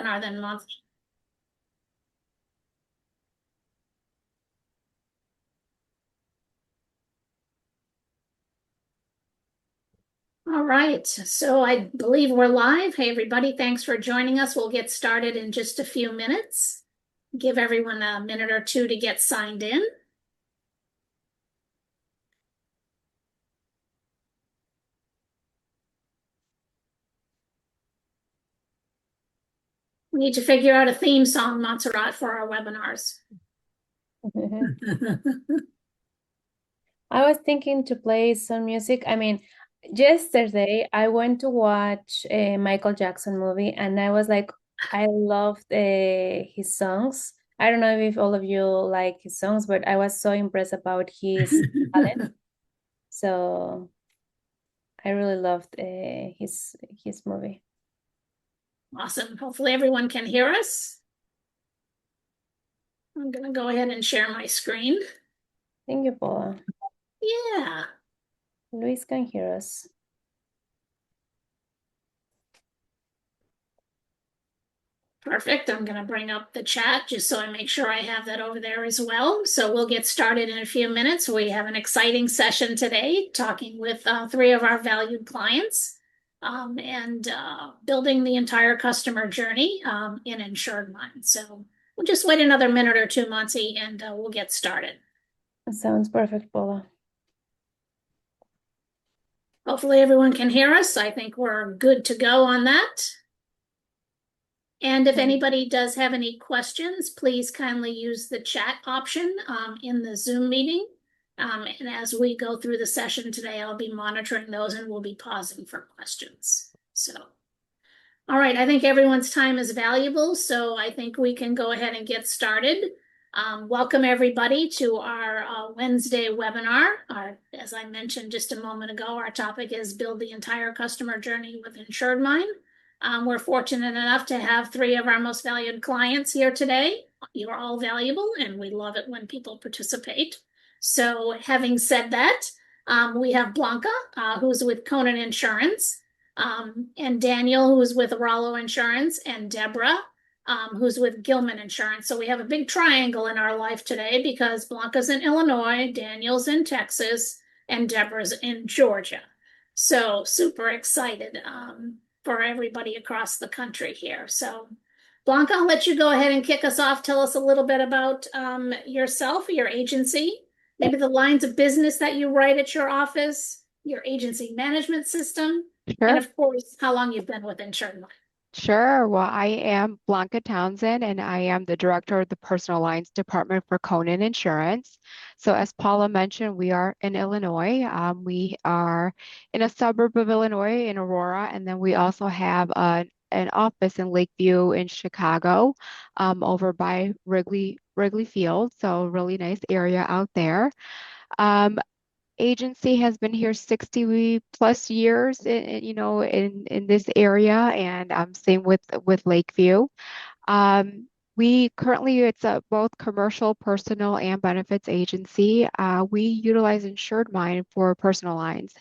webinar than monthly. All right, so I believe we're live. Hey, everybody, thanks for joining us. We'll get started in just a few minutes. Give everyone a minute or two to get signed in. We need to figure out a theme song, Montserrat, for our webinars. I was thinking to play some music. I mean, yesterday I went to watch a Michael Jackson movie, and I was like, I loved his songs. I don't know if all of you like his songs, but I was so impressed about his talent. So I really loved his movie. Awesome. Hopefully everyone can hear us. I'm going to go ahead and share my screen. Thank you, Paula. Yeah. Luis can hear us. Perfect. I'm going to bring up the chat just so I make sure I have that over there as well. So we'll get started in a few minutes. We have an exciting session today talking with three of our valued clients and building the entire customer journey in InsuredMine. So we'll just wait another minute or two, Monty, and we'll get started. Sounds perfect, Paula. Hopefully everyone can hear us. I think we're good to go on that. And if anybody does have any questions, please kindly use the chat option in the Zoom meeting. And as we go through the session today, I'll be monitoring those and we'll be pausing for questions. So, all right, I think everyone's time is valuable, so I think we can go ahead and get started. Welcome everybody to our Wednesday webinar. As I mentioned just a moment ago, our topic is build the entire customer journey with InsuredMine. We're fortunate enough to have three of our most valued clients here today. You're all valuable, and we love it when people participate. So having said that, we have Blanca, who's with Conan Insurance, and Daniel, who's with Rollo Insurance, and Deborah, who's with Gilman Insurance. So we have a big triangle in our life today because Blanca's in Illinois, Daniel's in Texas, and Deborah's in Georgia. So super excited for everybody across the country here. So Blanca, I'll let you go ahead and kick us off. Tell us a little bit about yourself, your agency, maybe the lines of business that you write at your office, your agency management system, and Sure, of course, how long you've been with InsuredMine. sure. Well, I am Blanca Townsend, and I am the director of the Personal Lines Department for Conan Insurance. So, as Paula mentioned, we are in Illinois. We are in a suburb of Illinois in Aurora, and then we also have an office in Lakeview in Chicago, over by Wrigley Field. So, really nice area out there. Um, Agency has been here 60 plus years in this area, and same with Lakeview. We currently, it's a both commercial, personal, and benefits agency. We utilize InsuredMine for personal lines.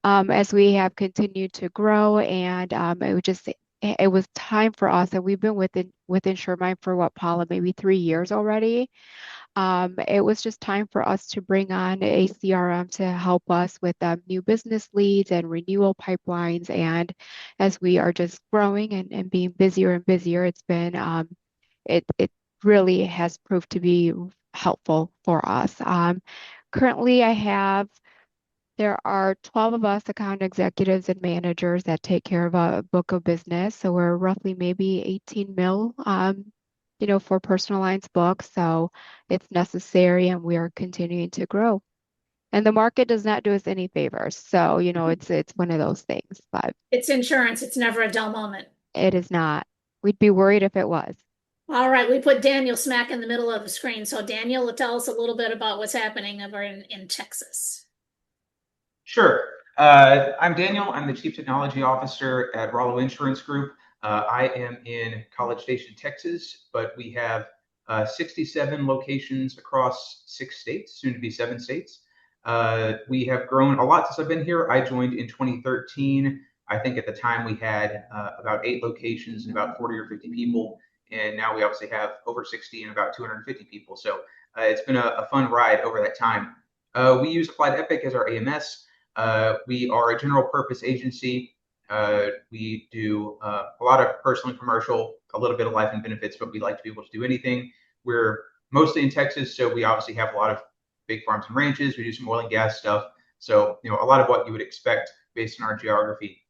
As we have continued to grow, and it was time for us, and we've been with InsuredMine for what, Paula, maybe 3 years already. It was just time for us to bring on a CRM to help us with new business leads and renewal pipelines. And as we are just growing and being busier and busier, it really has proved to be helpful for us. Currently, there are 12 of us account executives and managers that take care of a book of business. So we're roughly maybe 18 mil, for personal lines books. So it's necessary and we are continuing to grow. And the market does not do us any favors. So, it's one of those things, but It's insurance. It's never a dull moment. it is not. We'd be worried if it was. All right, we put Daniel smack in the middle of the screen. So Daniel, tell us a little bit about what's happening over in Texas. Sure. I'm Daniel. I'm the Chief Technology Officer at Rollo Insurance Group. I am in College Station, Texas, but we have 67 locations across 6 states, soon to be 7 states. We have grown a lot since I've been here. I joined in 2013. I think at the time we had about 8 locations and about 40 or 50 people. And now we obviously have over 60 and about 250 people. So it's been a fun ride over that time. We use Applied Epic as our AMS. We are a general purpose agency. We do a lot of personal and commercial, a little bit of life and benefits, but we like to be able to do anything. We're mostly in Texas, so we obviously have a lot of big farms and ranches. We do some oil and gas stuff. So, a lot of what you would expect based on our geography.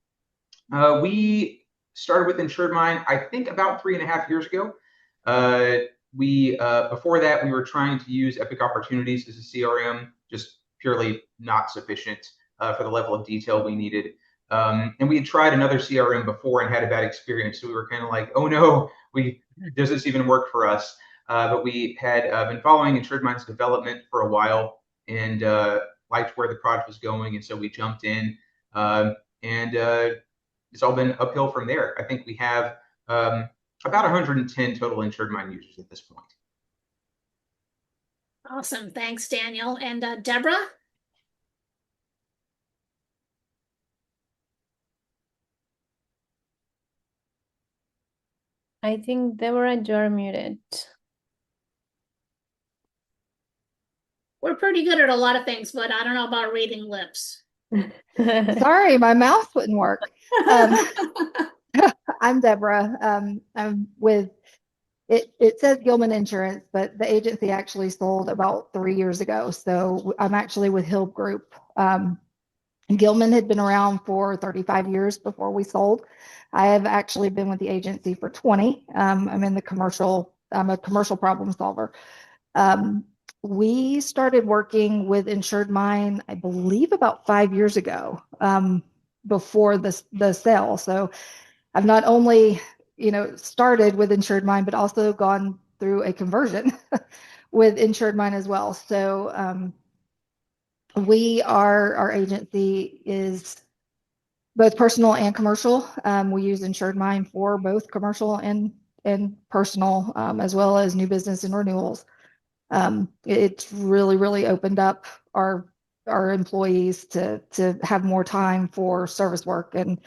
We started with InsuredMine, I think about 3.5 years ago. We before that, we were trying to use Epic Opportunities as a CRM, just purely not sufficient for the level of detail we needed. And we had tried another CRM before and had a bad experience. So we were kind of like, oh no, does this even work for us? But we had been following InsuredMine's development for a while and liked where the product was going. And so we jumped in and it's all been uphill from there. I think we have about 110 total InsuredMine users at this point. Awesome. Thanks, Daniel. And Deborah? I think Deborah, you're muted. We're pretty good at a lot of things, but I don't know about reading lips. Sorry, my mouth wouldn't work. I'm Deborah. I'm with it says Gilman Insurance, but the agency actually sold about 3 years ago. So I'm actually with Hill Group. Gilman had been around for 35 years before we sold. I have actually been with the agency for 20. I'm a commercial problem solver. We started working with InsuredMine, I believe, about 5 years ago, before the sale. So I've not only, started with InsuredMine, but also gone through a conversion with InsuredMine as well. So our agency is both personal and commercial. We use InsuredMine for both commercial and personal, as well as new business and renewals. It's really, really opened up our employees to have more time for service work and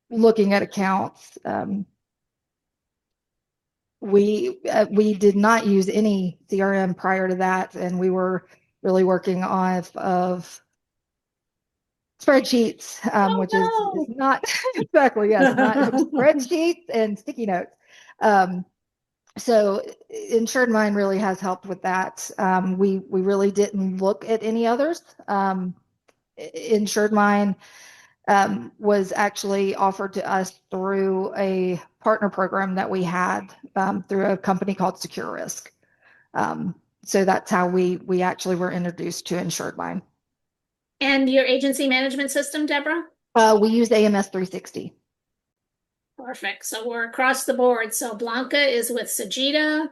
looking at accounts. We did not use any CRM prior to that, and we were really working off of spreadsheets, which is not exactly, yes, not spreadsheets and sticky notes. So InsuredMine really has helped with that. We really didn't look at any others. InsuredMine was actually offered to us through a partner program that we had through a company called Secure Risk. So that's how we actually were introduced to InsuredMine. And your agency management system, Deborah? We use AMS 360. Perfect. So we're across the board. So Blanca is with Sajida,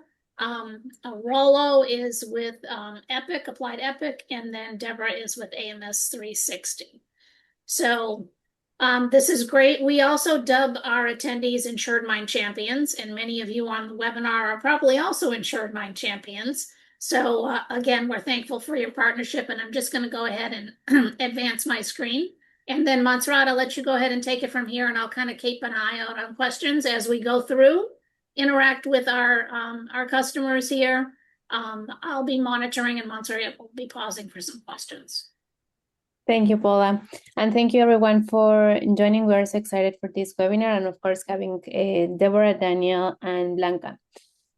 Rollo is with Epic, Applied Epic, and then Deborah is with AMS 360. So this is great. We also dub our attendees InsuredMine champions, and many of you on the webinar are probably also InsuredMine champions. So again, we're thankful for your partnership, and I'm just going to go ahead and advance my screen. And then Montserrat, I'll let you go ahead and take it from here, and I'll kind of keep an eye out on questions as we go through, interact with our customers here. I'll be monitoring, and Montserrat will be pausing for some questions. Thank you, Paula. And thank you everyone for joining. We're so excited for this webinar and of course having Deborah, Daniel, and Blanca.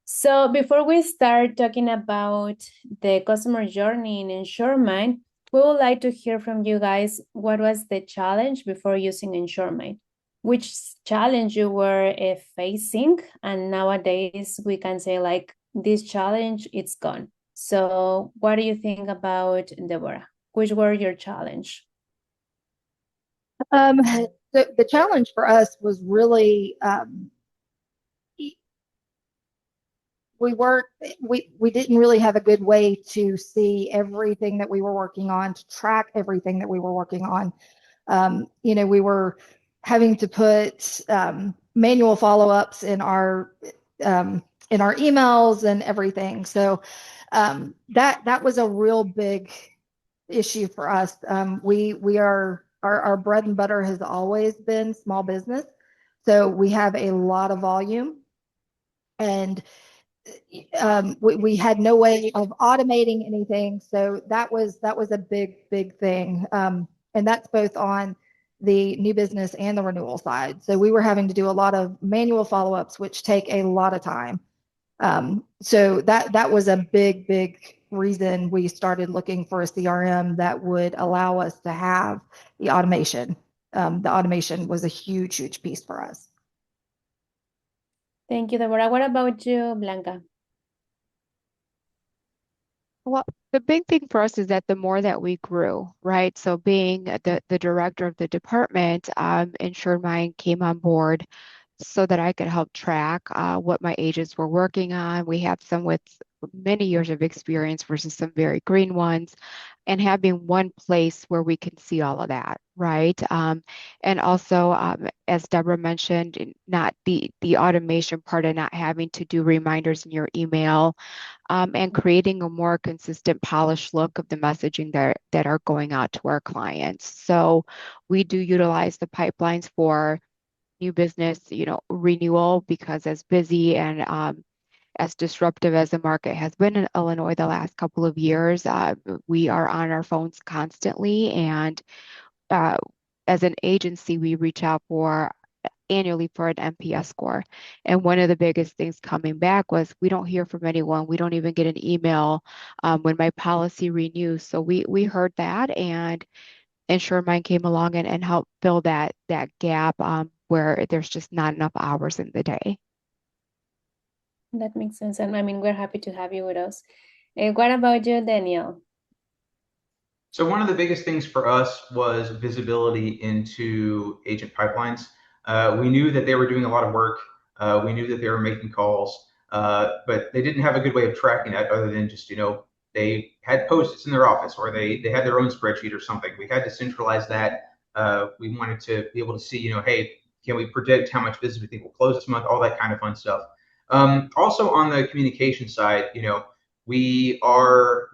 So before we start talking about the customer journey in InsuredMine, we would like to hear from you guys what was the challenge before using InsuredMine, which challenge you were facing, and nowadays we can say like this challenge, it's gone. So what do you think about Deborah? Which were your challenge? The challenge for us was really we didn't really have a good way to see everything that we were working on, to track everything that we were working on. We were having to put manual follow-ups in our emails and everything. So that was a real big issue for us. Our our bread and butter has always been small business. So we have a lot of volume, and we had no way of automating anything. So that was a big thing. And that's both on the new business and the renewal side. So we were having to do a lot of manual follow-ups, which take a lot of time. So that was a big reason we started looking for a CRM that would allow us to have the automation. The automation was a huge piece for us. Thank you, Deborah. What about you, Blanca? Well, the big thing for us is that the more that we grew, right? So being the director of the department, InsuredMine came on board so that I could help track what my agents were working on. We have some with many years of experience versus some very green ones, and having one place where we can see all of that, right? And also, as Deborah mentioned, not the automation part of not having to do reminders in your email, and creating a more consistent, polished look of the messaging that are going out to our clients. So we do utilize the pipelines for new business, renewal, because as busy and as disruptive as the market has been in Illinois the last couple of years, we are on our phones constantly. And uh, as an agency, we reach out for annually for an NPS score. And one of the biggest things coming back was we don't hear from anyone. We don't even get an email when my policy renews. So we heard that, and InsureMine came along and helped fill that gap where there's just not enough hours in the day. That makes sense. And I mean, we're happy to have you with us. What about you, Daniel? So one of the biggest things for us was visibility into agent pipelines. We knew that they were doing a lot of work. We knew that they were making calls, but they didn't have a good way of tracking that other than just, they had post-its in their office, or they had their own spreadsheet or something. We had to centralize that. We wanted to be able to see, hey, can we predict how much business we think will close this month? All that kind of fun stuff. Also on the communication side, we are,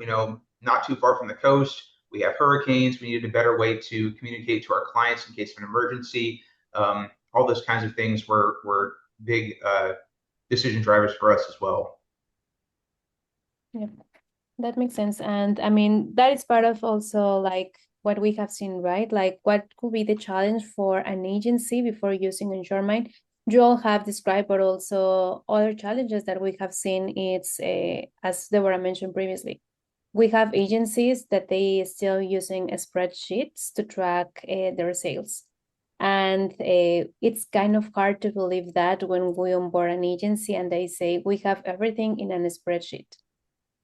not too far from the coast. We have hurricanes. We needed a better way to communicate to our clients in case of an emergency. All those kinds of things were big decision drivers for us as well. Yeah, that makes sense. And I mean, that is part of also like what we have seen, right? Like what could be the challenge for an agency before using InsureMine? You all have described, but also other challenges that we have seen. It's as Deborah mentioned previously, we have agencies that they still using spreadsheets to track their sales. And it's kind of hard to believe that when we onboard an agency and they say, we have everything in a spreadsheet.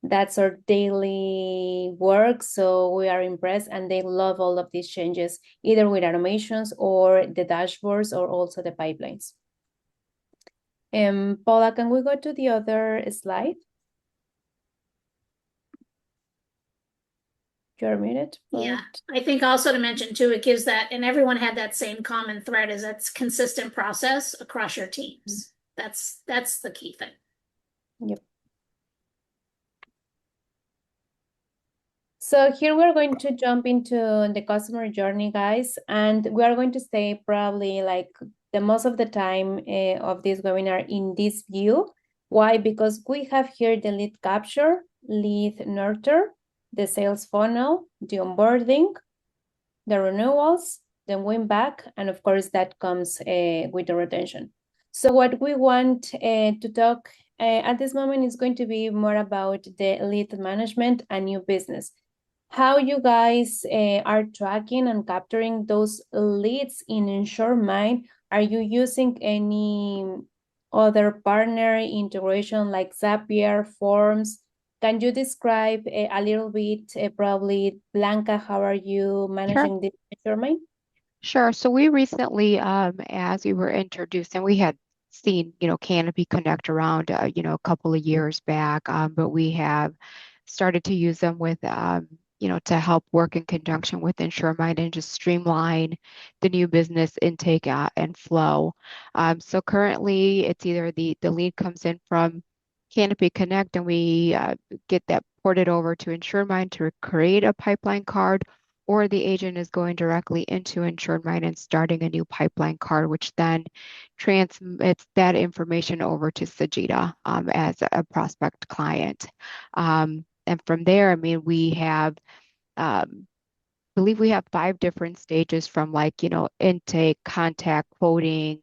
That's our daily work. So we are impressed, and they love all of these changes, either with automations or the dashboards or also the pipelines. Paula, can we go to the other slide? You're muted. Yeah, I think also to mention too, it gives that, and everyone had that same common thread, is that's consistent process across your teams. That's the key thing. Yep. So here we're going to jump into the customer journey, guys, and we are going to stay probably like the most of the time of this webinar in this view. Why? Because we have here the lead capture, lead nurture, the sales funnel, the onboarding, the renewals, the win back, and of course that comes with the retention. So what we want to talk at this moment is going to be more about the lead management and new business. How you guys are tracking and capturing those leads in InsuredMine. Are you using any other partner integration like Zapier, Forms? Can you describe a little bit, probably, Blanca, how are you managing this InsuredMine? Sure. So we recently, as we were introduced, and we had seen, Canopy Connect around, a couple of years back, but we have started to use them with, to help work in conjunction with InsureMine and just streamline the new business intake and flow. So currently, it's either the lead comes in from Canopy Connect, and we get that ported over to InsureMine to create a pipeline card, or the agent is going directly into InsuredMine and starting a new pipeline card, which then transmits that information over to Sajida as a prospect client. And from there, I mean, we have believe we have 5 different stages from like, intake, contact, quoting,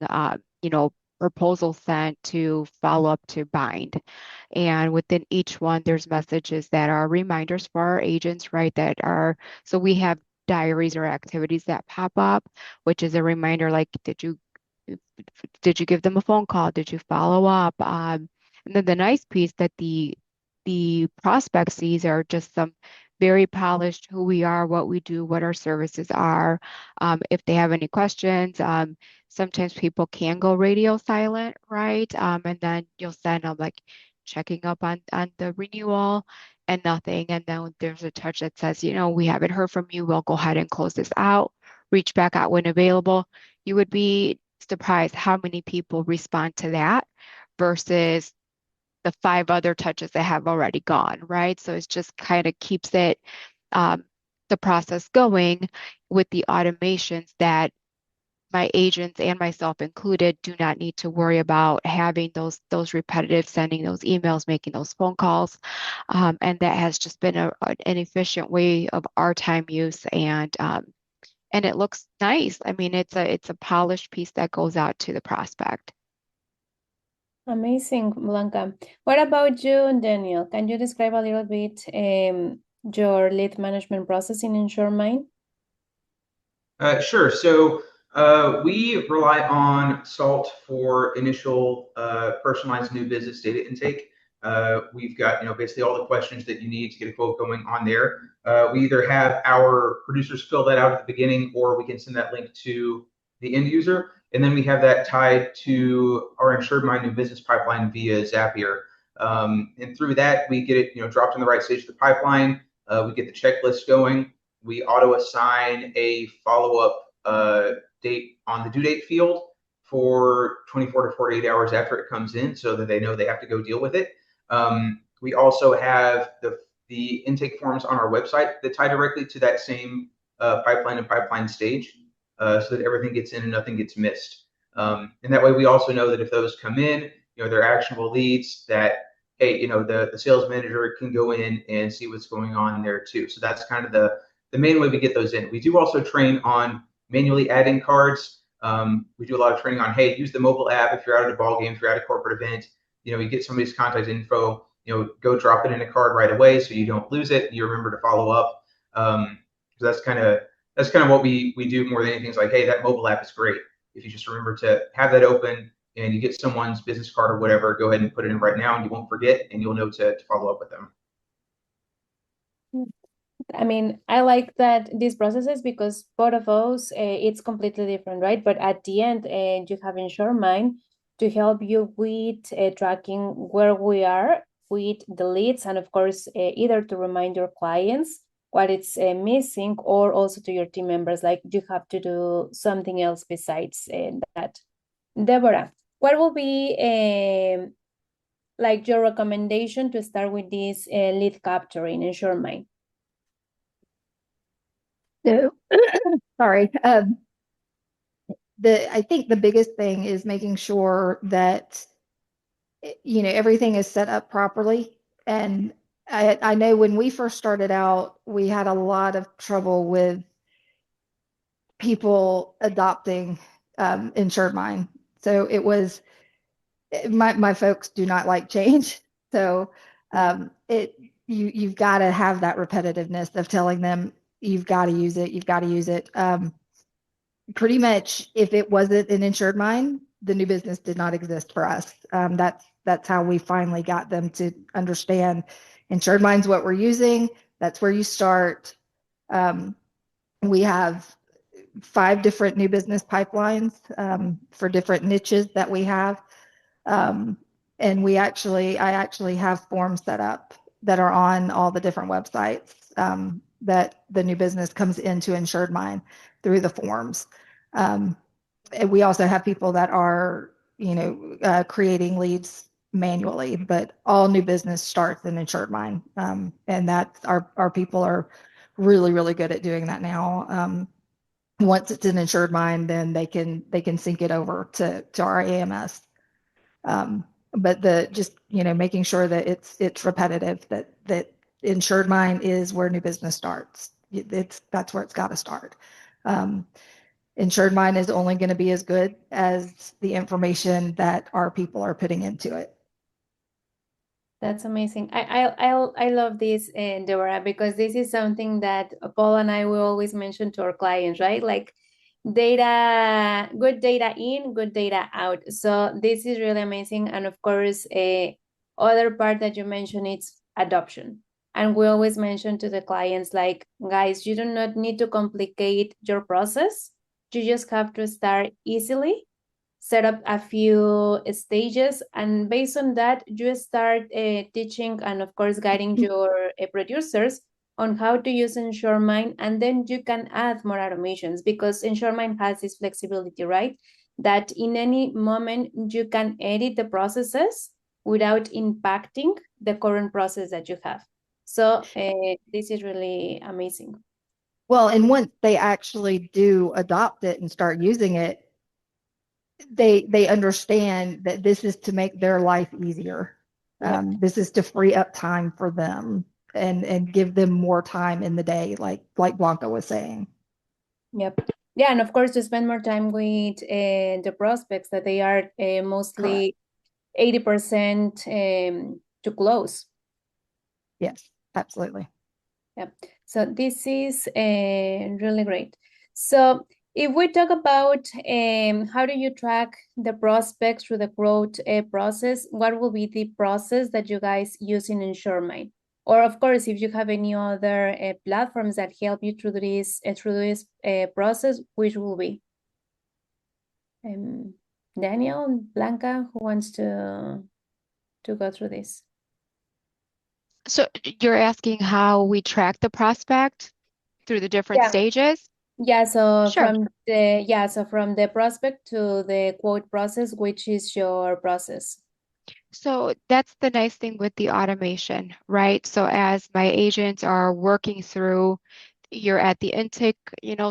proposal sent to follow up to bind. And within each one, there's messages that are reminders for our agents, right? So we have diaries or activities that pop up, which is a reminder like, did you give them a phone call? Did you follow up? And then the nice piece that the prospect sees are just some very polished who we are, what we do, what our services are. If they have any questions, sometimes people can go radio silent, right? And then you'll send them like checking up on the renewal and nothing. And then there's a touch that says, we haven't heard from you. We'll go ahead and close this out. Reach back out when available. You would be surprised how many people respond to that versus the 5 other touches that have already gone, right? So it just kind of keeps it the process going with the automations that my agents and myself included do not need to worry about having those repetitive sending those emails, making those phone calls, and that has just been an efficient way of our time use and it looks nice. I mean, it's a polished piece that goes out to the prospect. Amazing, Blanca. What about you, Daniel? Can you describe a little bit your lead management process in InsuredMine? Sure. So we rely on SALT for initial personalized new business data intake. We've got basically all the questions that you need to get a quote going on there. We either have our producers fill that out at the beginning, or we can send that link to the end user, and then we have that tied to our InsuredMine new business pipeline via Zapier. And through that, we get it dropped in the right stage of the pipeline. We get the checklist going. We auto assign a follow-up date on the due date field for 24 to 48 hours after it comes in, so that they know they have to go deal with it. We also have the intake forms on our website that tie directly to that same pipeline and pipeline stage, so that everything gets in and nothing gets missed. And that way, we also know that if those come in, they're actionable leads. That hey, the sales manager can go in and see what's going on there too. So that's kind of the main way we get those in. We do also train on manually adding cards. We do a lot of training on, hey, use the mobile app if you're out at a ball game, if you're at a corporate event, you get somebody's contact info, go drop it in a card right away so you don't lose it. You remember to follow up. So that's kind of what we do more than anything. Is like, hey, that mobile app is great. If you just remember to have that open and you get someone's business card or whatever, go ahead and put it in right now, and you won't forget, and you'll know to follow up with them. I mean, I like that these processes because both of those, it's completely different, right? But at the end, you have InsuredMine to help you with tracking where we are with the leads, and of course, either to remind your clients what it's missing, or also to your team members, like you have to do something else besides that. Deborah, what will be like your recommendation to start with this lead capture in InsuredMine? So, sorry. I think the biggest thing is making sure that everything is set up properly. And I know when we first started out, we had a lot of trouble with people adopting InsuredMine. So it was my folks do not like change. So you've got to have that repetitiveness of telling them you've got to use it. You've got to use it. Pretty much, if it wasn't an InsuredMine, the new business did not exist for us. That's how we finally got them to understand InsuredMine's what we're using. That's where you start. We have 5 different new business pipelines for different niches that we have. And I actually have forms set up that are on all the different websites that the new business comes into InsuredMine through the forms. And we also have people that are, creating leads manually, but all new business starts in InsuredMine. And that's our people are really, really good at doing that now. Once it's an InsuredMine, then they can sync it over to our AMS. But the just making sure that it's repetitive, that InsuredMine is where new business starts. That's where it's got to start. Um, InsuredMine is only going to be as good as the information that our people are putting into it. That's amazing. I love this, Deborah, because this is something that Paul and I will always mention to our clients, right? Like data, good data in, good data out. So this is really amazing. And of course, other part that you mentioned is adoption. And we always mention to the clients, like, guys, you do not need to complicate your process. You just have to start easily, set up a few stages, and based on that you start teaching and of course guiding your producers on how to use InsuredMine, and then you can add more automations because InsuredMine has this flexibility, right? That in any moment you can edit the processes without impacting the current process that you have. So this is really amazing. Well, and once they actually do adopt it and start using it, they understand that this is to make their life easier. Yep. This is to free up time for them and give them more time in the day, like Blanca was saying. Yep. Yeah, and of course to spend more time with the prospects that they are mostly 80% to close. Yes, absolutely. Yep. So this is really great. So if we talk about how do you track the prospects through the growth process, what will be the process that you guys use in InsuredMine? Or of course, if you have any other platforms that help you through this process, which will be? Daniel, Blanca, who wants to go through this? So you're asking how we track the prospect through the different Yeah. stages? Yeah, so Sure. from the prospect to the quote process, which is your process. So that's the nice thing with the automation, right? So as my agents are working through, you're at the intake,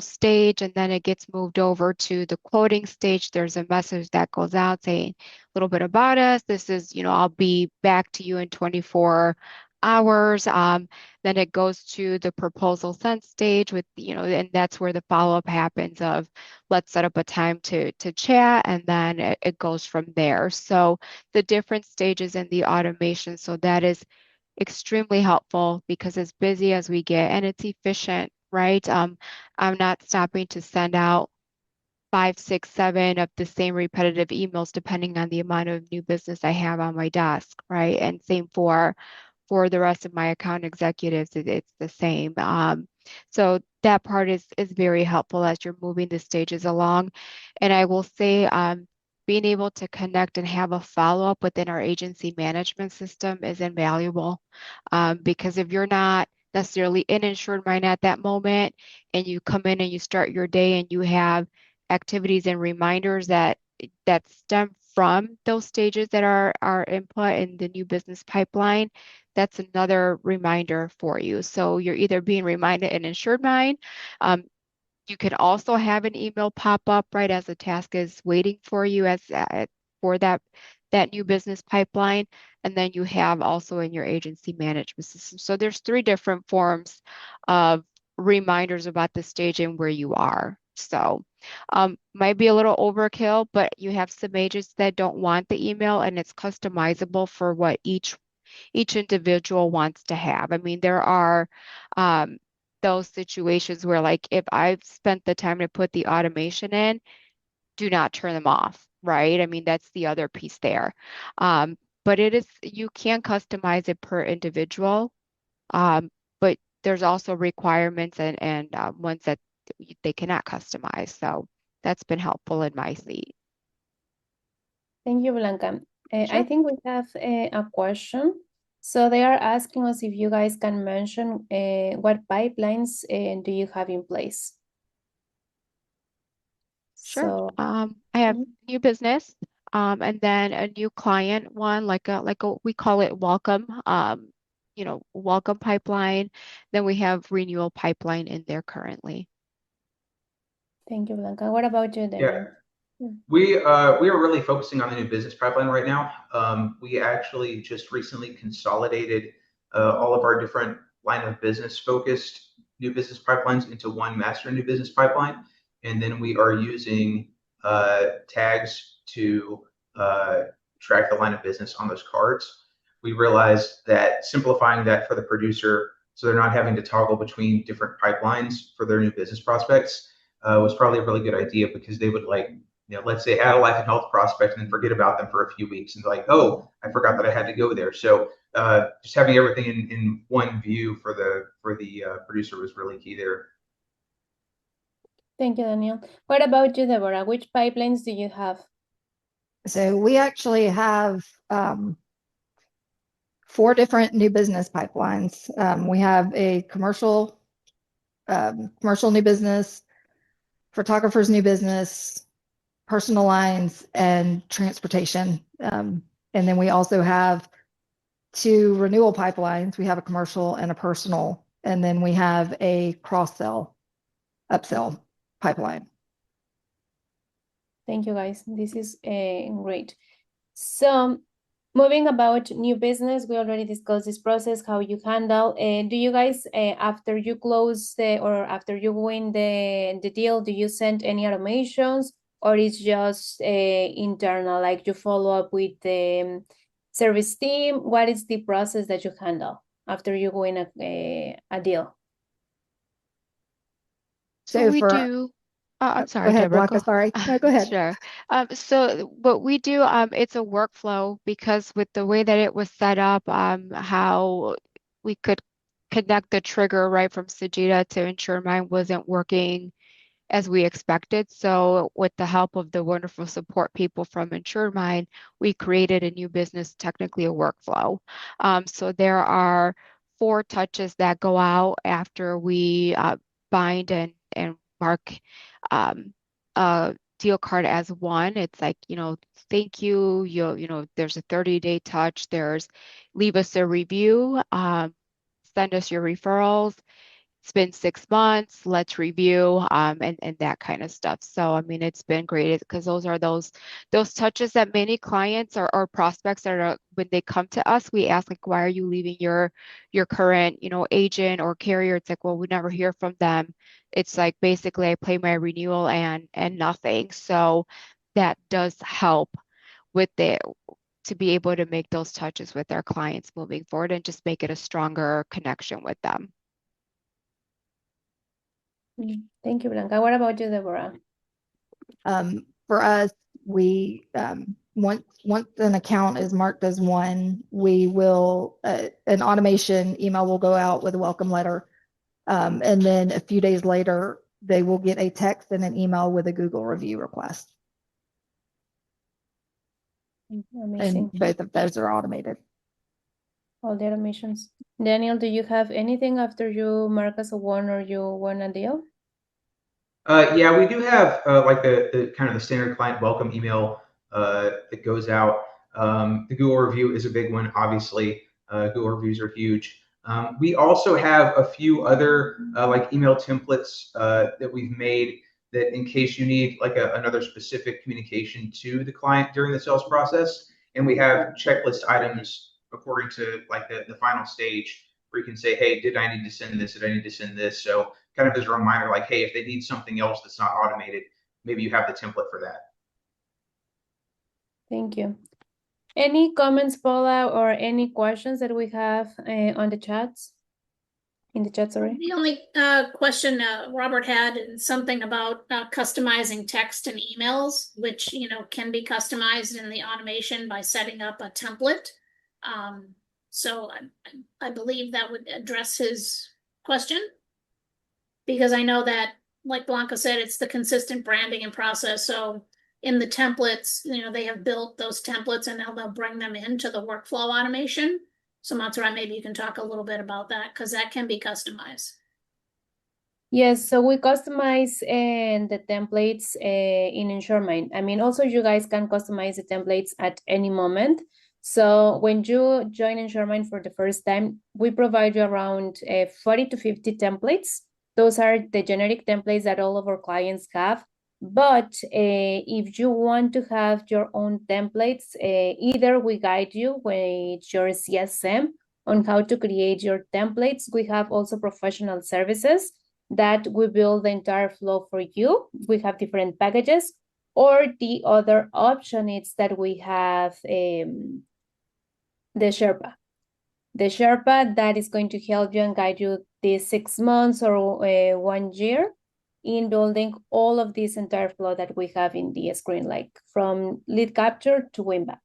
stage, and then it gets moved over to the quoting stage. There's a message that goes out saying a little bit about us. This is, I'll be back to you in 24 hours. Then it goes to the proposal sent stage with, and that's where the follow-up happens of let's set up a time to chat, and then it goes from there. So the different stages in the automation. So that is extremely helpful because as busy as we get and it's efficient, right? I'm not stopping to send out 5, 6, 7 of the same repetitive emails depending on the amount of new business I have on my desk, right? And same for the rest of my account executives, it's the same. So that part is very helpful as you're moving the stages along. And I will say, being able to connect and have a follow-up within our agency management system is invaluable. Because if you're not necessarily in InsuredMine at that moment, and you come in and you start your day and you have activities and reminders that stem from those stages that are input in the new business pipeline, that's another reminder for you. So you're either being reminded in InsuredMine. You can also have an email pop up right as the task is waiting for you for that new business pipeline. And then you have also in your agency management system. So there's 3 different forms of reminders about the stage and where you are. So might be a little overkill, but you have some agents that don't want the email, and it's customizable for what each individual wants to have. I mean, there are those situations where, like, if I've spent the time to put the automation in, do not turn them off, right? I mean, that's the other piece there. But you can customize it per individual, but there's also requirements and ones that they cannot customize. So that's been helpful in my seat. Thank you, Blanca. I Sure. think we have a question. So they are asking us if you guys can mention what pipelines do you have in place? Sure. So I have new business, and then a new client one, like a we call it welcome. welcome pipeline. Then we have renewal pipeline in there currently. Thank you, Blanca. What about you, Daniel? We are really focusing on the new business pipeline right now. We actually just recently consolidated all of our different line of business focused new business pipelines into one master new business pipeline, and then we are using tags to track the line of business on those cards. We realized that simplifying that for the producer, so they're not having to toggle between different pipelines for their new business prospects, was probably a really good idea, because they would let's say add a life and health prospect and then forget about them for a few weeks and like, oh, I forgot that I had to go there. So just having everything in one view for the producer was really key there. Thank you, Daniel. What about you, Deborah? Which pipelines do you have? So we actually have 4 different new business pipelines. We have a commercial new business, photographer's new business, personal lines, and transportation. And then we also have 2 renewal pipelines. We have a commercial and a personal, and then we have a cross-sell, upsell pipeline. Thank you, guys. This is great. So moving about new business, we already discussed this process, how you handle. Do you guys, after you close or after you win the deal, do you send any automations, or it's just internal, like you follow up with the service team? What is the process that you handle after you win a deal? So we do. I'm sorry, go ahead, Deborah. Blanca. Sorry. No, go ahead. Sure. So what we do, it's a workflow, because with the way that it was set up, how we could connect the trigger right from Sajida to InsuredMine wasn't working as we expected. So with the help of the wonderful support people from InsuredMine, we created a new business, technically a workflow. So there are 4 touches that go out after we bind and mark a deal card as one. It's like, thank you, there's a 30-day touch, there's leave us a review, send us your referrals, it's been 6 months, let's review, and that kind of stuff. So, I mean, it's been great, because those are those touches that many clients or prospects that are, when they come to us, we ask, like, why are you leaving your current, agent or carrier? It's like, well, we never hear from them. It's like, basically, I pay my renewal and nothing. So that does help with to be able to make those touches with our clients moving forward and just make it a stronger connection with them. Thank you, Blanca. What about you, Deborah? For us, we once an account is marked as one, we will an automation email will go out with a welcome letter, and then a few days later, they will get a text and an email with a Google review request. Amazing. And both of those are automated. All the automations. Daniel, do you have anything after you mark as a one or you won a deal? Yeah, we do have like the kind of the standard client welcome email that goes out. The Google review is a big one, obviously. Google reviews are huge. We also have a few other like email templates that we've made, that in case you need like another specific communication to the client during the sales process. And we have checklist items according to like the final stage, where you can say, hey, did I need to send this? Did I need to send this? So kind of as a reminder, like, hey, if they need something else that's not automated, maybe you have the template for that. Thank you. Any comments, Paula, or any questions that we have on the chats? In the chat, sorry. The only question Robert had is something about customizing text and emails, which can be customized in the automation by setting up a template. So I believe that would address his question, because I know that, like Blanca said, it's the consistent branding and process. So in the templates, they have built those templates, and now they'll bring them into the workflow automation. So Montserrat, maybe you can talk a little bit about that, because that can be customized. Yes, so we customize the templates in InsuredMine. I mean, also you guys can customize the templates at any moment. So when you join InsuredMine for the first time, we provide you around 40 to 50 templates. Those are the generic templates that all of our clients have. But if you want to have your own templates, either we guide you with your CSM on how to create your templates. We have also professional services that we build the entire flow for you. We have different packages. Or the other option is that we have the Sherpa. The Sherpa that is going to help you and guide you these 6 months or 1 year in building all of this entire flow that we have in the screen, like from lead capture to win back.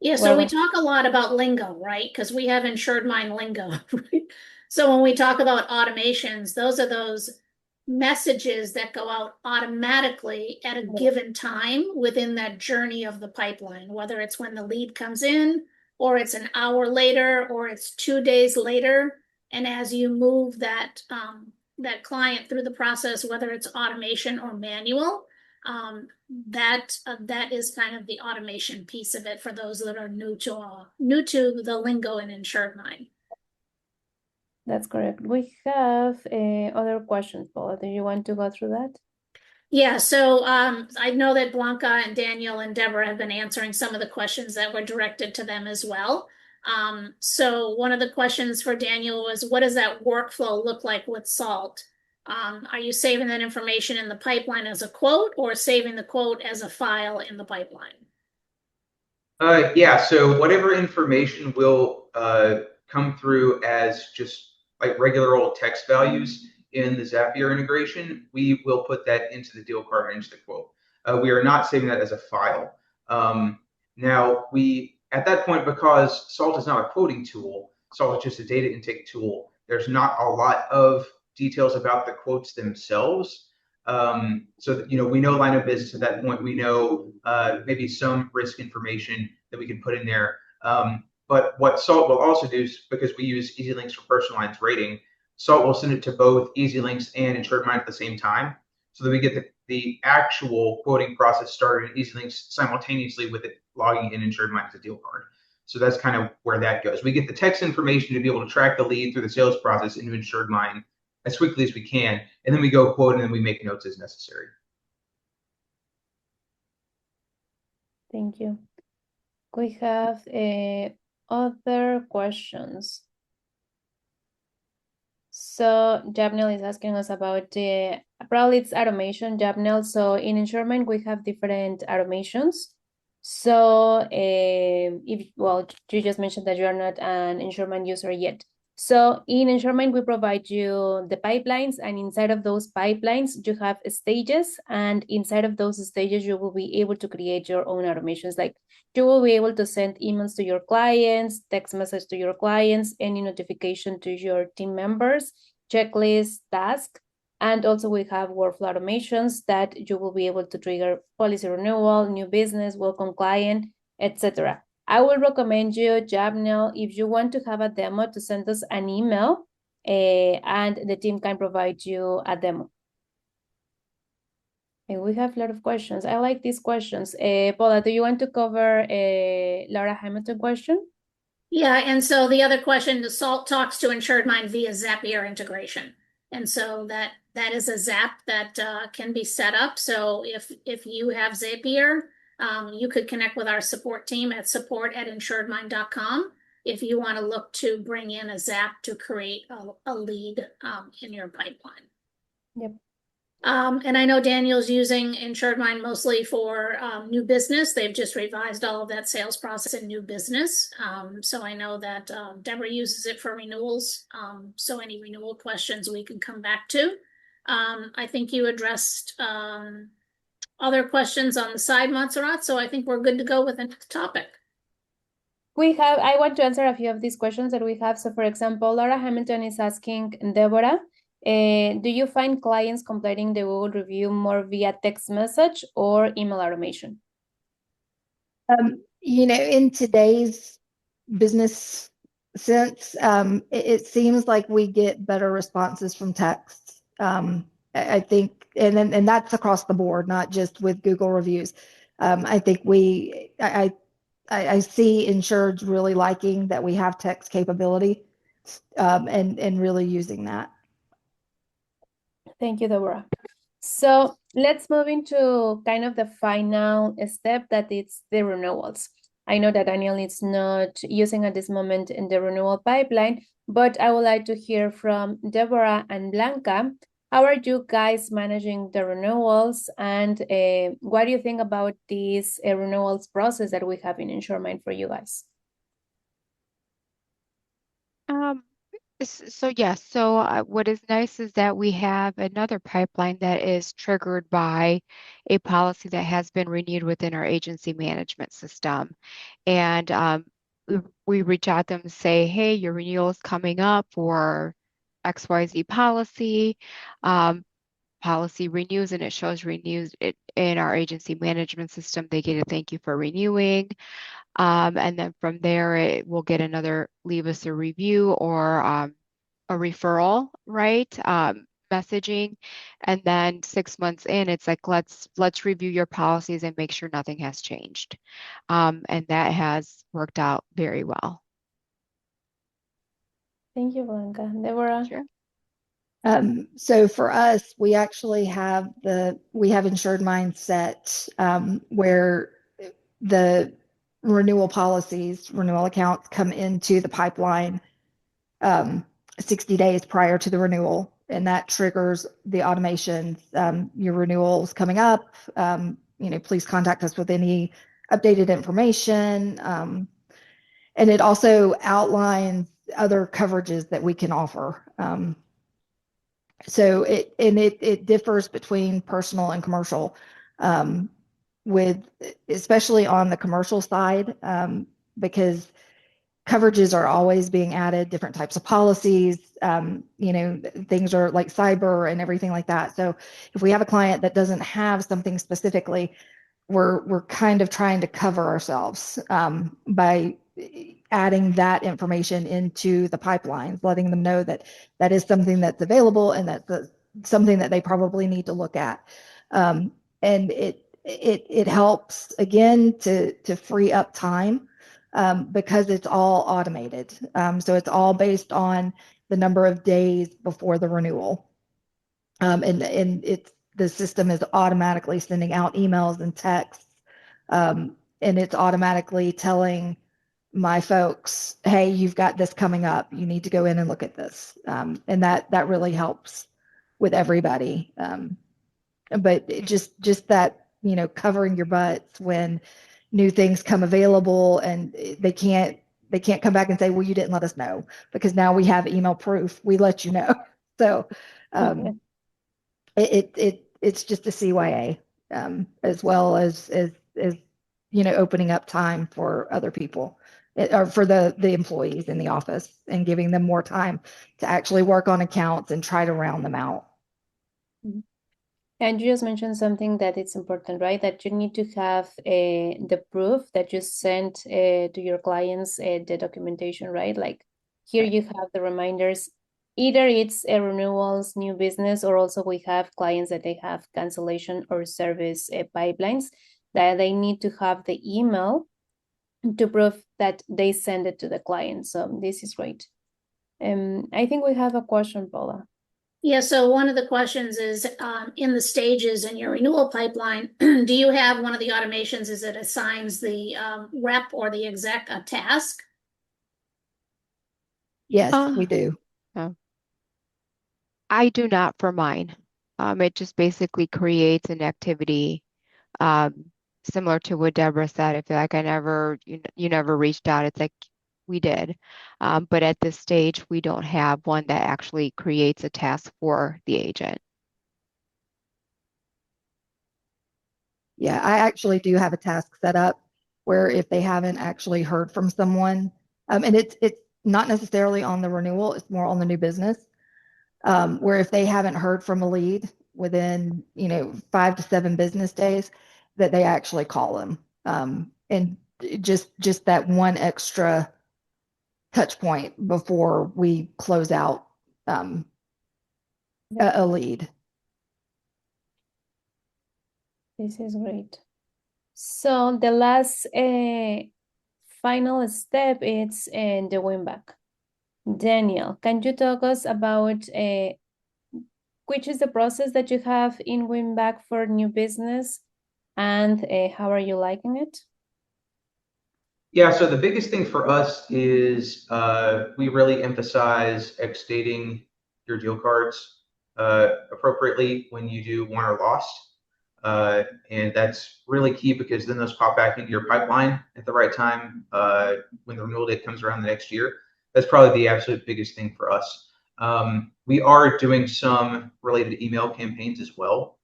Yeah, so we talk a lot about lingo, right? Because we have InsuredMine lingo. Right? So when we talk about automations, those are those messages that go out automatically at a given time within that journey of the pipeline, whether it's when the lead comes in, or it's an hour later, or it's 2 days later. And as you move that that client through the process, whether it's automation or manual, that is kind of the automation piece of it for those that are new to the lingo in InsuredMine. That's correct. We have other questions, Paula. Do you want to go through that? Yeah, so I know that Blanca and Daniel and Deborah have been answering some of the questions that were directed to them as well. So one of the questions for Daniel was, what does that workflow look like with SALT? Are you saving that information in the pipeline as a quote or saving the quote as a file in the pipeline? Yeah, so whatever information will come through as just like regular old text values in the Zapier integration, we will put that into the deal card and into the quote. We are not saving that as a file. Now, at that point, because Salt is not a quoting tool, Salt is just a data intake tool, there's not a lot of details about the quotes themselves. So that, we know line of business at that point. We know maybe some risk information that we can put in there. But what Salt will also do is, because we use EasyLinks for personalized rating, Salt will send it to both EasyLinks and InsuredMine at the same time, so that we get the actual quoting process started in EasyLinks simultaneously with it logging in InsuredMine as a deal card. So that's kind of where that goes. We get the text information to be able to track the lead through the sales process into InsuredMine as quickly as we can, and then we go quote, and then we make notes as necessary. Thank you. We have other questions. So Jabnel is asking us about probably it's automation, Jabnel. So in InsuredMine, we have different automations. So you just mentioned that you are not an InsuredMine user yet. So in InsuredMine, we provide you the pipelines, and inside of those pipelines, you have stages, and inside of those stages, you will be able to create your own automations. Like you will be able to send emails to your clients, text message to your clients, any notification to your team members, checklist, task. And also we have workflow automations that you will be able to trigger policy renewal, new business, welcome client, etc. I will recommend you, Jabnel, if you want to have a demo, to send us an email and the team can provide you a demo. And we have a lot of questions. I like these questions. Paula, do you want to cover Laura Hamilton question? Yeah, and so the other question, the SALT talks to InsuredMine via Zapier integration. And so that is a Zap that can be set up. So if you have Zapier, you could connect with our support team at support@insuredmine.com if you want to look to bring in a Zap to create a lead in your pipeline. Yep. And I know Daniel's using InsuredMine mostly for new business. They've just revised all of that sales process in new business. So I know that Deborah uses it for renewals. So any renewal questions we can come back to. I think you addressed other questions on the side, Montserrat. So I think we're good to go with the next topic. I want to answer a few of these questions that we have. So for example, Laura Hamilton is asking Deborah, do you find clients completing the Google review more via text message or email automation? In today's business sense, it seems like we get better responses from text. I think, and that's across the board, not just with Google reviews. I think I see insureds really liking that we have text capability, and really using that. Thank you, Deborah. So let's move into kind of the final step, that it's the renewals. I know that Daniel is not using at this moment in the renewal pipeline, but I would like to hear from Deborah and Blanca. How are you guys managing the renewals, and what do you think about this renewals process that we have in InsuredMine for you guys? Um, So yes, so what is nice is that we have another pipeline that is triggered by a policy that has been renewed within our agency management system. And we reach out to them and say, hey, your renewal is coming up for XYZ policy. Um, Policy renews and it shows renews it in our agency management system. They get a thank you for renewing. And then from there, it will get another, leave us a review or a referral, right? Messaging. And then 6 months in, it's like, let's review your policies and make sure nothing has changed. And that has worked out very well. Thank you, Blanca. Deborah? Sure. So for us, we actually have InsuredMine set, where the renewal policies, renewal accounts come into the pipeline 60 days prior to the renewal, and that triggers the automation. Your renewal is coming up. Please contact us with any updated information. And it also outlines other coverages that we can offer. So it differs between personal and commercial, with especially on the commercial side, because coverages are always being added, different types of policies, things are like cyber and everything like that. So if we have a client that doesn't have something specifically, we're kind of trying to cover ourselves, by adding that information into the pipelines, letting them know that that is something that's available and that's something that they probably need to look at. And it helps again to free up time, because it's all automated. So it's all based on the number of days before the renewal. And the system is automatically sending out emails and texts, and it's automatically telling my folks, hey, you've got this coming up. You need to go in and look at this. And that really helps with everybody. But just that, covering your butts when new things come available, and they can't come back and say, well, you didn't let us know, because now we have email proof. We let you know. So it's just a CYA, as well as opening up time for other people, or for the employees in the office, and giving them more time to actually work on accounts and try to round them out. And you just mentioned something that it's important, right? That you need to have the proof that you sent to your clients, the documentation, right? Like here you have the reminders. Either it's a renewals, new business, or also we have clients that they have cancellation or service pipelines that they need to have the email to prove that they send it to the client. So this is great. I think we have a question, Paula. Yeah, so one of the questions is, in the stages in your renewal pipeline, do you have one of the automations is it assigns the rep or the exec a task? Yes, we do. I do not for mine. It just basically creates an activity, similar to what Deborah said. I feel like you never reached out. It's like we did. But at this stage, we don't have one that actually creates a task for the agent. Yeah, I actually do have a task set up where if they haven't actually heard from someone, and it's not necessarily on the renewal, it's more on the new business, where if they haven't heard from a lead within 5 to 7 business days, that they actually call them, and just that one extra touch point before we close out, a lead. This is great. So the last final step is the win back. Daniel, can you talk us about which is the process that you have in win back for new business, and how are you liking it? Yeah, so the biggest thing for us is we really emphasize ex-stating your deal cards appropriately when you do won or lost. And that's really key because then those pop back into your pipeline at the right time when the renewal date comes around the next year. That's probably the absolute biggest thing for us. We are doing some related email campaigns as well.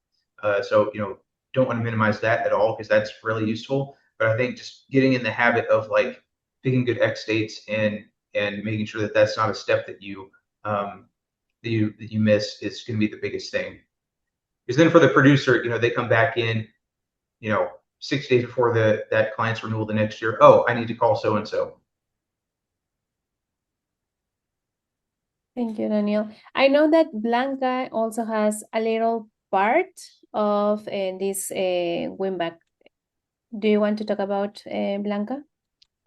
So, don't want to minimize that at all because that's really useful. But I think just getting in the habit of like picking good X dates and making sure that that's not a step that you miss is going to be the biggest thing. Because then for the producer, they come back in, 6 days before that client's renewal the next year. Oh, I need to call so and so. Thank you, Daniel. I know that Blanca also has a little part of this win back. Do you want to talk about Blanca?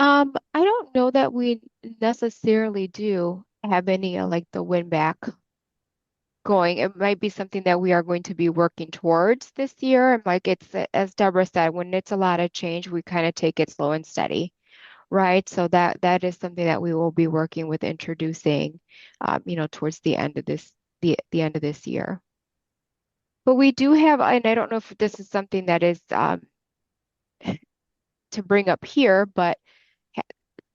I don't know that we necessarily do have any like the win back going. It might be something that we are going to be working towards this year. And like it's as Deborah said, when it's a lot of change, we kind of take it slow and steady, right? So that is something that we will be working with introducing, towards the end of the end of this year. But we do have, and I don't know if this is something that is to bring up here, but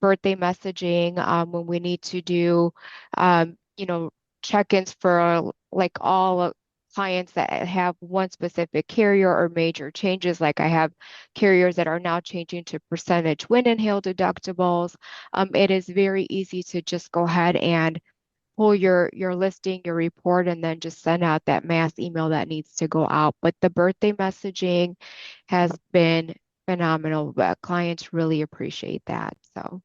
birthday messaging when we need to do, check-ins for like all clients that have one specific carrier or major changes. Like I have carriers that are now changing to percentage wind and hail deductibles. It is very easy to just go ahead and pull your listing, your report, and then just send out that mass email that needs to go out. But the birthday messaging has been phenomenal. But clients really appreciate that. So.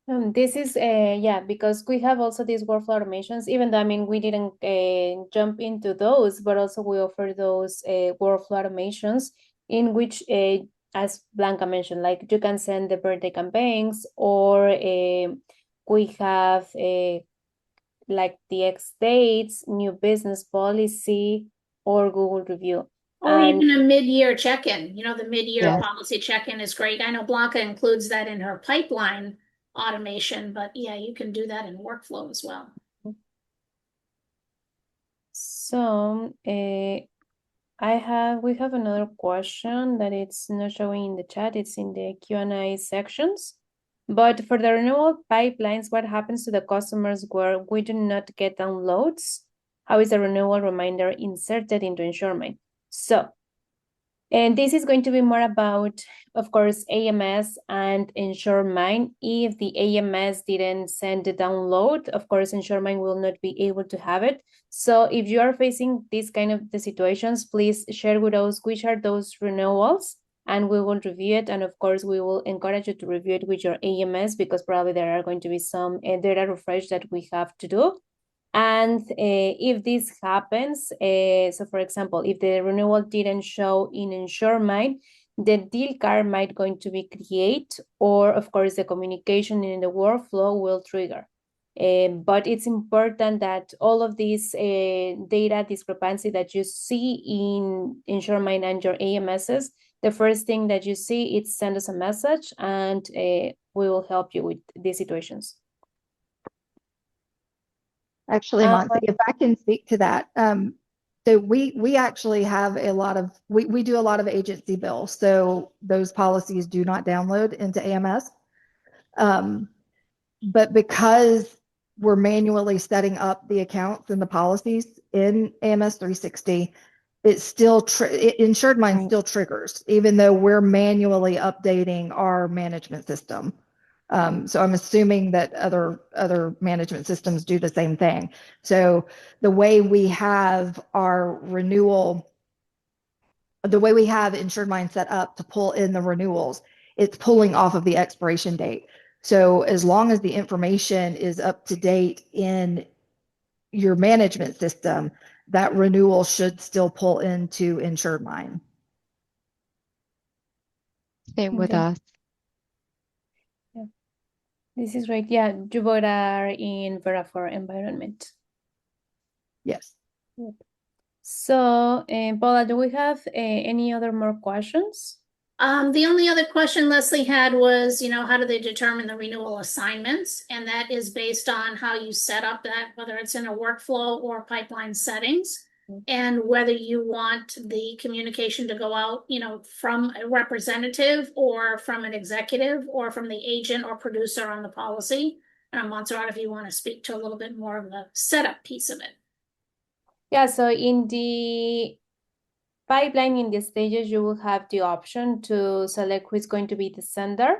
This is yeah, because we have also these workflow automations, even though I mean we didn't jump into those, but also we offer those workflow automations in which as Blanca mentioned, like you can send the birthday campaigns, or we have like the X dates, new business policy, or Google review. Or And even a mid-year check-in. The mid-year Yes. policy check-in is great. I know Blanca includes that in her pipeline automation, but yeah, you can do that in workflow as well. so we have another question that it's not showing in the chat, it's in the Q&A sections. But for the renewal pipelines, what happens to the customers where we do not get downloads? How is the renewal reminder inserted into InsuredMine? So, and this is going to be more about, of course, AMS and InsuredMine. If the AMS didn't send the download, of course, InsuredMine will not be able to have it. So if you are facing these kind of the situations, please share with us which are those renewals, and we will review it. And of course, we will encourage you to review it with your AMS, because probably there are going to be some data refresh that we have to do. And if this happens, so for example, if the renewal didn't show in InsuredMine, the deal card might going to be created, or of course the communication in the workflow will trigger. But it's important that all of these data discrepancy that you see in InsuredMine and your AMSs, the first thing that you see is send us a message, and we will help you with these situations. Actually, Monty, if I can speak to that. So we actually have we do a lot of agency bills. So those policies do not download into AMS. But because we're manually setting up the accounts and the policies in AMS 360, it's still InsuredMine still triggers, even though we're manually updating our management system. So I'm assuming that other management systems do the same thing. So the way we have our renewal, the way we have InsuredMine set up to pull in the renewals, it's pulling off of the expiration date. So as long as the information is up to date in your management system, that renewal should still pull into InsuredMine. Same with Okay. us. Yeah. This is right. Yeah, you both are in Vera for environment. Yes. Yep. So, Paula, do we have any other more questions? The only other question Leslie had was, how do they determine the renewal assignments? And that is based on how you set up that, whether it's in a workflow or pipeline settings, and whether you want the communication to go out, from a representative or from an executive or from the agent or producer on the policy. And I'm Montserrat, if you want to speak to a little bit more of the setup piece of it. Yeah, so in the pipeline, in the stages, you will have the option to select who is going to be the sender,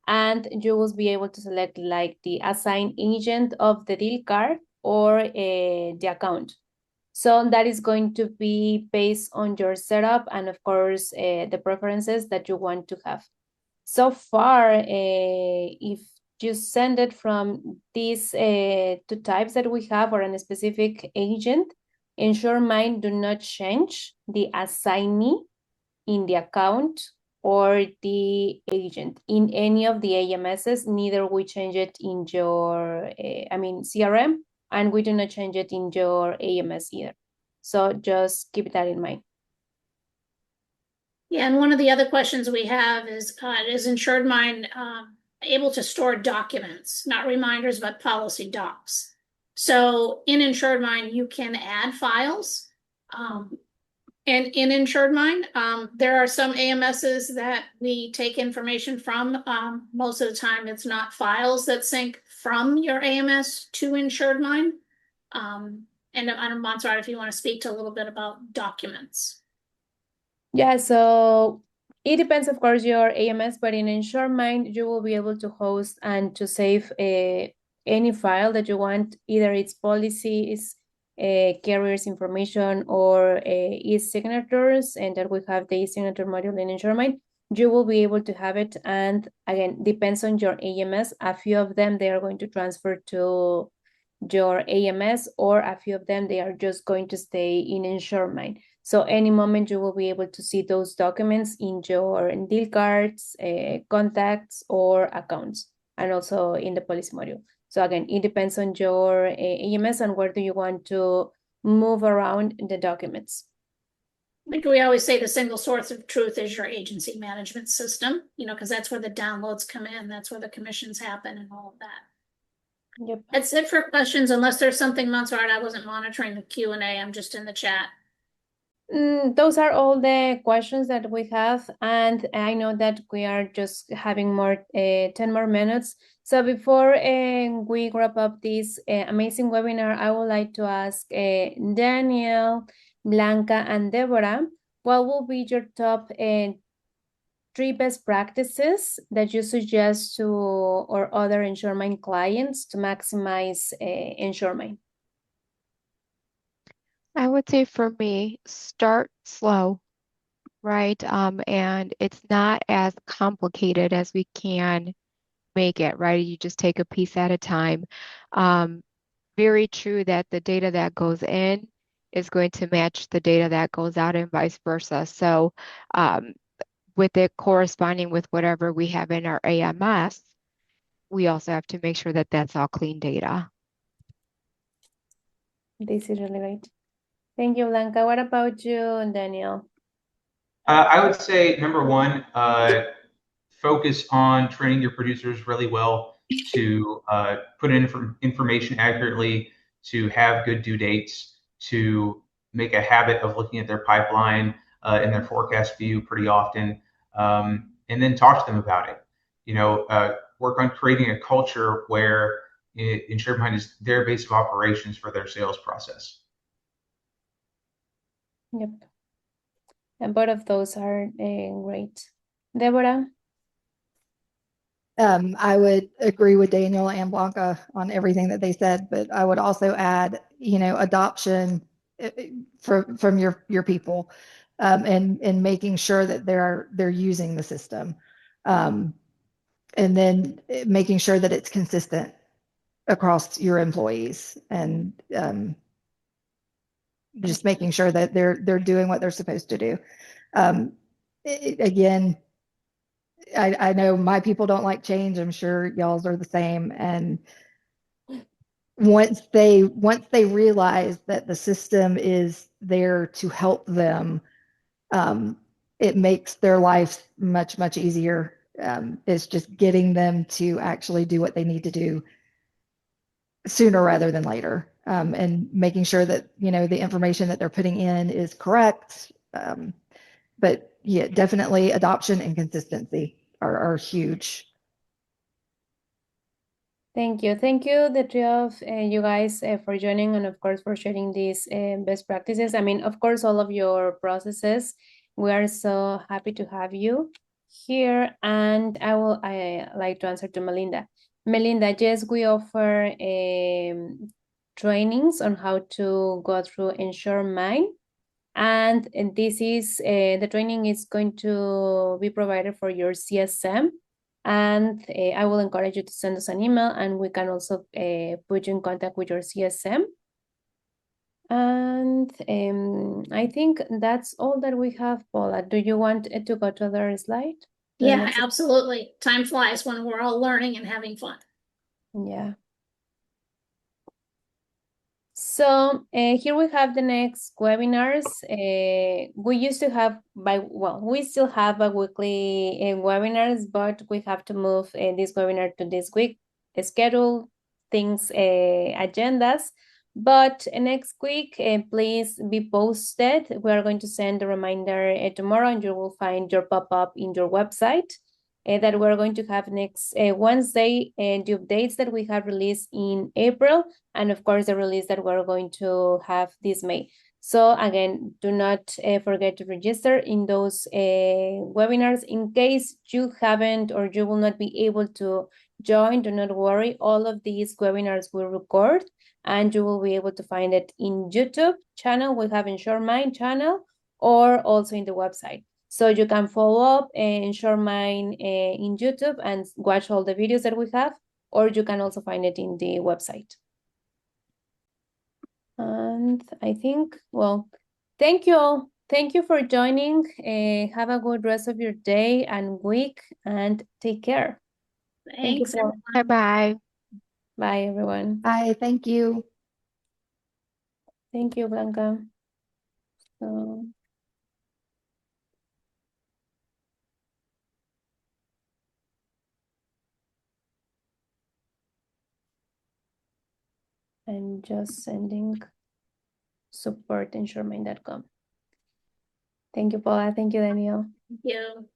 and you will be able to select like the assigned agent of the deal card or the account. So that is going to be based on your setup and of course the preferences that you want to have. So far, if you send it from these two types that we have or a specific agent, InsuredMine do not change the assignee in the account or the agent in any of the AMSs. Neither we change it in your, CRM, and we do not change it in your AMS either. So just keep that in mind. Yeah, and one of the other questions we have is InsuredMine able to store documents, not reminders, but policy docs? So in InsuredMine, you can add files. And in InsuredMine, there are some AMSs that we take information from. Most of the time, it's not files that sync from your AMS to InsuredMine. And I'm Montserrat, if you want to speak to a little bit about documents. Yeah, so it depends, of course, your AMS, but in InsuredMine, you will be able to host and to save any file that you want, either it's policies, carriers information, or e-signatures, and that we have the e-signature module in InsuredMine. You will be able to have it, and again, depends on your AMS. A few of them, they are going to transfer to your AMS, or a few of them, they are just going to stay in InsuredMine. So any moment you will be able to see those documents in your deal cards, contacts, or accounts, and also in the policy module. So again, it depends on your AMS and where do you want to move around the documents. Like we always say, the single source of truth is your agency management system, because that's where the downloads come in, that's where the commissions happen and all of that. Yep. That's it for questions, unless there's something, Montserrat, I wasn't monitoring the Q&A, I'm just in the chat. Those are all the questions that we have, and I know that we are just having 10 more minutes. So before we wrap up this amazing webinar, I would like to ask Daniel, Blanca, and Deborah, what will be your top 3 best practices that you suggest to or other InsuredMine clients to maximize InsuredMine? I would say for me, start slow, right? And it's not as complicated as we can make it, right? You just take a piece at a time. Very true that the data that goes in is going to match the data that goes out and vice versa. So with it corresponding with whatever we have in our AMS, we also have to make sure that that's all clean data. This is really great. Thank you, Blanca. What about you, Daniel? I would say number one, focus on training your producers really well to put in information accurately, to have good due dates, to make a habit of looking at their pipeline in their forecast view pretty often, and then talk to them about it. Work on creating a culture where InsuredMine is their base of operations for their sales process. Yep. And both of those are great. Deborah? I would agree with Daniel and Blanca on everything that they said, but I would also add, adoption from your people, and making sure that they're using the system, and then making sure that it's consistent across your employees, and just making sure that they're doing what they're supposed to do. Again, I know my people don't like change. I'm sure y'all's are the same. And once they realize that the system is there to help them, um, it makes their life much, much easier. It's just getting them to actually do what they need to do sooner rather than later, and making sure that, the information that they're putting in is correct. But yeah, definitely adoption and consistency are huge. Thank you. Thank you, the three of you guys, for joining and, of course, for sharing these best practices. I mean, of course, all of your processes. We are so happy to have you here. And I like to answer to Melinda. Melinda, yes, we offer trainings on how to go through InsuredMine. And this is the training is going to be provided for your CSM. And I will encourage you to send us an email, and we can also put you in contact with your CSM. And I think that's all that we have, Paula. Do you want to go to the slide? Yeah, absolutely. Time flies when we're all learning and having fun. Yeah. So here we have the next webinars. We used to have we still have a weekly webinars, but we have to move this webinar to this week, schedule things, agendas. But next week, please be posted. We are going to send a reminder tomorrow, and you will find your pop-up in your website. That we're going to have next Wednesday, and the updates that we have released in April, and of course the release that we're going to have this May. So again, do not forget to register in those webinars. In case you haven't or you will not be able to join, do not worry. All of these webinars will record, and you will be able to find it in YouTube channel. We have InsuredMine channel, or also in the website. So you can follow up InsuredMine in YouTube and watch all the videos that we have, or you can also find it in the website. And I think, well, thank you all. Thank you for joining. Have a good rest of your day and week, and take care. Thanks, everyone. Bye-bye. Bye, everyone. Bye. Thank you. Thank you, Blanca. So, I'm just sending support insuremine.com. Thank you, Paula. Thank you, Daniel. Thank you.